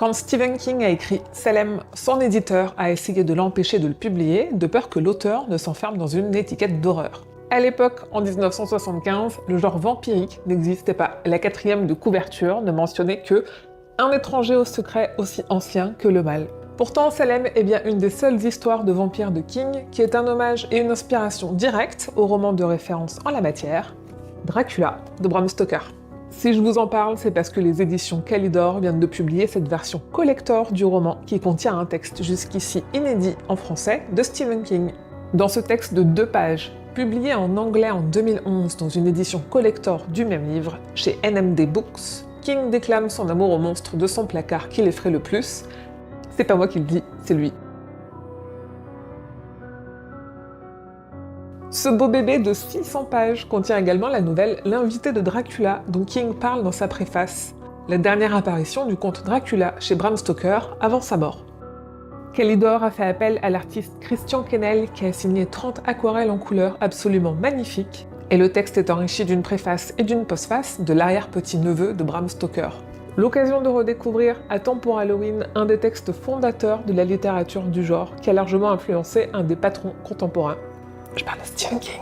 Quand Stephen King a écrit Salem, son éditeur a essayé de l'empêcher de le publier, de peur que l'auteur ne s'enferme dans une étiquette d'horreur. À l'époque, en 1975, le genre vampirique n'existait pas. La quatrième de couverture ne mentionnait que « un étranger au secret aussi ancien que le mal ». Pourtant, Salem est bien une des seules histoires de vampires de King qui est un hommage et une inspiration directe au roman de référence en la matière, Dracula de Bram Stoker. Si je vous en parle, c'est parce que les éditions Calidor viennent de publier cette version collector du roman qui contient un texte jusqu'ici inédit en français de Stephen King. Dans ce texte de 2 pages, publié en anglais en 2011 dans une édition collector du même livre, chez NMD Books, King déclame son amour au monstre de son placard qui l'effraie le plus. C'est pas moi qui le dis, c'est lui. Ce beau bébé de 600 pages contient également la nouvelle L'invité de Dracula, dont King parle dans sa préface, la dernière apparition du conte Dracula chez Bram Stoker avant sa mort. Calidor a fait appel à l'artiste Christian Kennel qui a signé 30 aquarelles en couleur absolument magnifiques, et le texte est enrichi d'une préface et d'une postface de l'arrière-petit-neveu de Bram Stoker. L'occasion de redécouvrir, à temps pour Halloween, un des textes fondateurs de la littérature du genre qui a largement influencé un des patrons contemporains. Je parle de Stephen King.